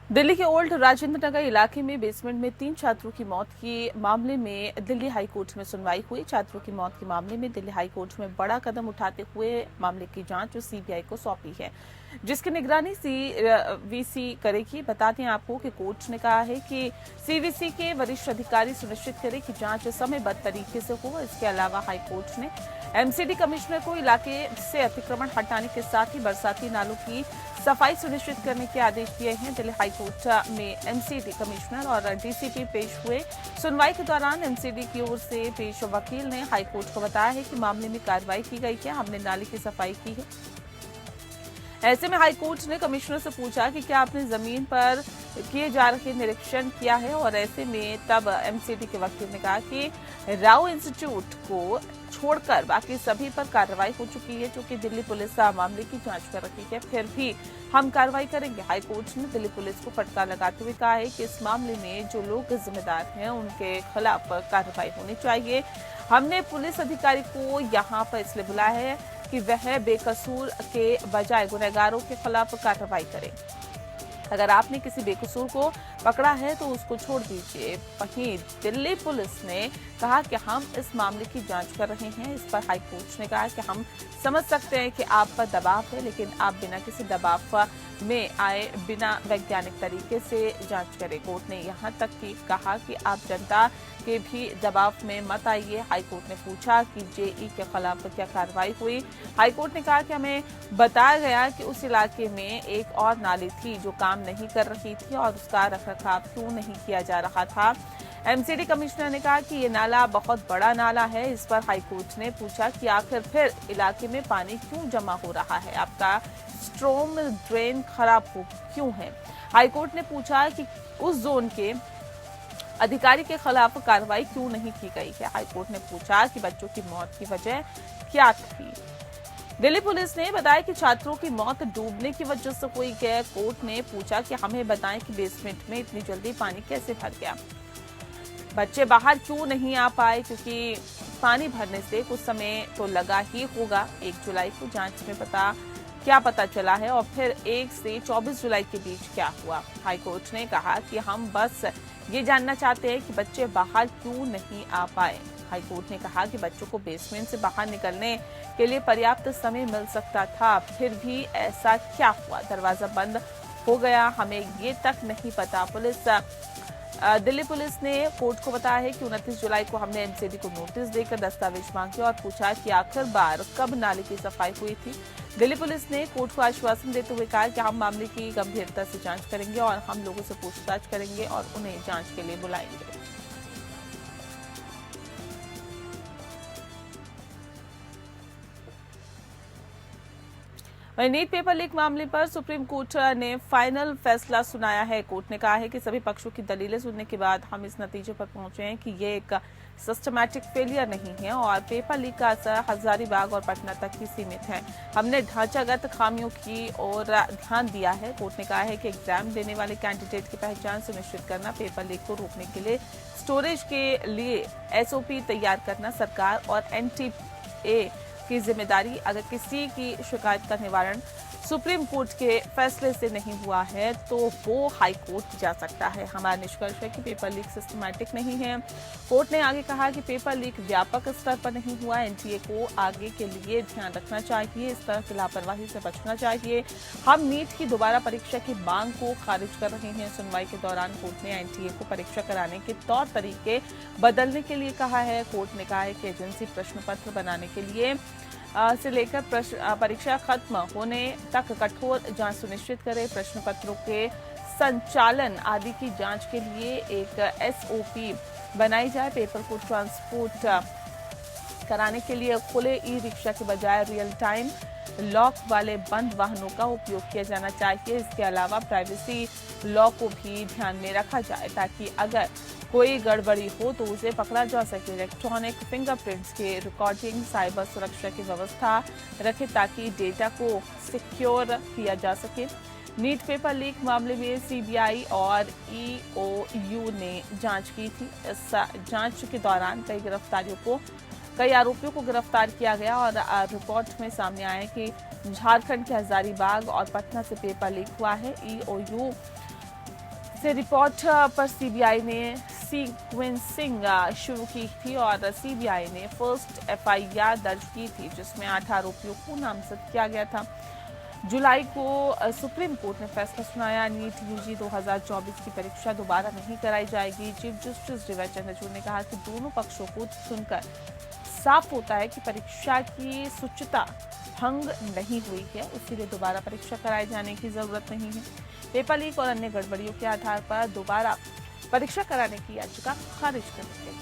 दिल्ली के ओल्ड राजेंद्र नगर इलाके में बेसमेंट में 3 छात्रों की मौत के मामले में दिल्ली हाई कोर्ट में सुनवाई हुई। छात्रों की मौत के मामले में दिल्ली हाई कोर्ट में बड़ा कदम उठाते हुए मामले की जांच सीबीआई को सौंपी है, जिसकी निगरानी सीवीसी करेगी। बताते हैं आपको कि कोर्ट ने कहा है कि सीवीसी के वरिष्ठ अधिकारी सुनिश्चित करें कि जांच समयबद्ध तरीके से हो। इसके अलावा हाई कोर्ट ने एमसीडी कमिश्नर को इलाके से अतिक्रमण हटाने के साथ ही बरसाती नालों की सफाई सुनिश्चित करने के आदेश दिए हैं। दिल्ली हाईकोर्ट में एमसीडी कमिश्नर और डीसीपी पेश हुए। सुनवाई के दौरान एमसीडी की ओर से पेश वकील ने हाईकोर्ट को बताया है कि मामले में कार्रवाई की गई है, हमने नाले की सफाई की है। ऐसे में हाईकोर्ट ने कमिश्नर से पूछा कि क्या आपने जमीन पर किए जा रहे निरीक्षण किया है, और ऐसे में तब एमसीडी के वकील ने कहा कि राव इंस्टीट्यूट को छोड़कर बाकी सभी पर कार्रवाई हो चुकी है, जो कि दिल्ली पुलिस मामले की जांच कर रही है, फिर भी हम कार्रवाई करेंगे। हाईकोर्ट ने दिल्ली पुलिस को फटकार लगाते हुए कहा है कि इस मामले में जो लोग जिम्मेदार हैं उनके खिलाफ कार्रवाई होनी चाहिए। हमने पुलिस अधिकारी को यहाँ पर इसलिए बुलाया है कि वह बेकसूर के बजाय गुनहगारों के खिलाफ कार्रवाई करे। अगर आपने किसी बेकसूर को पकड़ा है तो उसको छोड़ दीजिए। वहीं दिल्ली पुलिस ने कहा कि हम इस मामले की जांच कर रहे हैं। इस पर हाईकोर्ट ने कहा कि हम समझ सकते हैं कि आप पर दबाव है, लेकिन आप बिना किसी दबाव में आए बिना वैज्ञानिक तरीके से जांच करें। कोर्ट ने यहां तक कि कहा कि आप जनता के भी दबाव में मत आइए। हाईकोर्ट ने पूछा कि जेई के खिलाफ क्या कार्रवाई हुई। हाईकोर्ट ने कहा कि हमें बताया गया कि उस इलाके में एक और नाली थी जो काम नहीं कर रही थी और उसका रखरखाव क्यों नहीं किया जा रहा था। एमसीडी कमिश्नर ने कहा कि ये नाला बहुत बड़ा नाला है। इस पर हाईकोर्ट ने पूछा कि आखिर फिर इलाके में पानी क्यों जमा हो रहा है, आपका स्ट्रॉम ड्रेन खराब हो क्यों है। हाईकोर्ट ने पूछा कि उस जोन के अधिकारी के खिलाफ कार्रवाई क्यों नहीं की गई है। हाईकोर्ट ने पूछा कि बच्चों की मौत की वजह क्या थी। दिल्ली पुलिस ने बताया कि छात्रों की मौत डूबने की वजह से हुई है। कोर्ट ने पूछा कि हमें बताएं कि बेसमेंट में इतनी जल्दी पानी कैसे भर गया, बच्चे बाहर क्यों नहीं आ पाए, क्योंकि पानी भरने से कुछ समय तो लगा ही होगा। 1 जुलाई को जांच में क्या पता चला है और फिर 1 से 24 जुलाई के बीच क्या हुआ। हाईकोर्ट ने कहा कि हम बस ये जानना चाहते हैं कि बच्चे बाहर क्यों नहीं आ पाए। हाईकोर्ट ने कहा कि बच्चों को बेसमेंट से बाहर निकलने के लिए पर्याप्त समय मिल सकता था, फिर भी ऐसा क्या हुआ, दरवाजा बंद हो गया, हमें ये तक नहीं पता। दिल्ली पुलिस ने कोर्ट को बताया है कि 29 जुलाई को हमने एमसीडी को नोटिस देकर दस्तावेज मांगे और पूछा कि आखिर बार कब नाले की सफाई हुई थी। दिल्ली पुलिस ने कोर्ट को आश्वासन देते हुए कहा कि हम मामले की गंभीरता से जांच करेंगे और हम लोगों से पूछताछ करेंगे और उन्हें जांच के लिए बुलाएंगे। वहीं नीट पेपर लीक मामले पर सुप्रीम कोर्ट ने फाइनल फैसला सुनाया है। कोर्ट ने कहा है कि सभी पक्षों की दलीलें सुनने के बाद हम इस नतीजे पर पहुंचे हैं कि ये एक सिस्टमैटिक फेलियर नहीं है और पेपर लीक का असर हजारीबाग और पटना तक ही सीमित है। हमने ढांचागत खामियों की ओर ध्यान दिया है। कोर्ट ने कहा है कि एग्जाम देने वाले कैंडिडेट की पहचान सुनिश्चित करना, पेपर लीक को रोकने के लिए स्टोरेज के लिए एसओपी तैयार करना सरकार और एनटीए की जिम्मेदारी। अगर किसी की शिकायत का निवारण सुप्रीम कोर्ट के फैसले से नहीं हुआ है तो वो हाई कोर्ट जा सकता है। हमारा निष्कर्ष है कि पेपर लीक सिस्टमैटिक नहीं है। कोर्ट ने आगे कहा कि पेपर लीक व्यापक स्तर पर नहीं हुआ। एनटीए को आगे के लिए ध्यान रखना चाहिए, इस तरह की लापरवाही से बचना चाहिए। हम नीट की दोबारा परीक्षा की मांग को खारिज कर रहे हैं। सुनवाई के दौरान कोर्ट ने एनटीए को परीक्षा कराने के तौर तरीके बदलने के लिए कहा है। कोर्ट ने कहा है कि एजेंसी प्रश्न पत्र बनाने के लिए से लेकर परीक्षा खत्म होने तक कठोर जांच सुनिश्चित करे। प्रश्न पत्रों के संचालन आदि की जांच के लिए एक एसओपी बनाई जाए। पेपर को ट्रांसपोर्ट कराने के लिए खुले ई रिक्शा के बजाय रियल टाइम लॉक वाले बंद वाहनों का उपयोग किया जाना चाहिए। इसके अलावा प्राइवेसी लॉ को भी ध्यान में रखा जाए ताकि अगर कोई गड़बड़ी हो तो उसे पकड़ा जा सके। इलेक्ट्रॉनिक फिंगरप्रिंट्स के रिकॉर्डिंग, साइबर सुरक्षा की व्यवस्था रखे ताकि डेटा को सिक्योर किया जा सके। नीट पेपर लीक मामले में सीबीआई और ईओयू ने जांच की थी। इस जांच के दौरान कई आरोपियों को गिरफ्तार किया गया और रिपोर्ट में सामने आया कि झारखंड के हजारीबाग और पटना से पेपर लीक हुआ है। ईओयू से रिपोर्ट पर सीबीआई ने सीक्वेंसिंग शुरू की थी और सीबीआई ने फर्स्ट एफआईआर दर्ज की थी, जिसमें 8 आरोपियों को नामजद किया गया था। जुलाई को सुप्रीम कोर्ट ने फैसला सुनाया, नीट यूजी 2024 की परीक्षा दोबारा नहीं कराई जाएगी। Chief justice D Y Chandrachud ने कहा कि दोनों पक्षों को सुनकर साफ होता है कि परीक्षा की शुचिता भंग नहीं हुई है, इसीलिए दोबारा परीक्षा कराए जाने की जरूरत नहीं है। पेपर लीक और अन्य गड़बड़ियों के आधार पर दोबारा परीक्षा कराने की याचिका खारिज कर दी गई।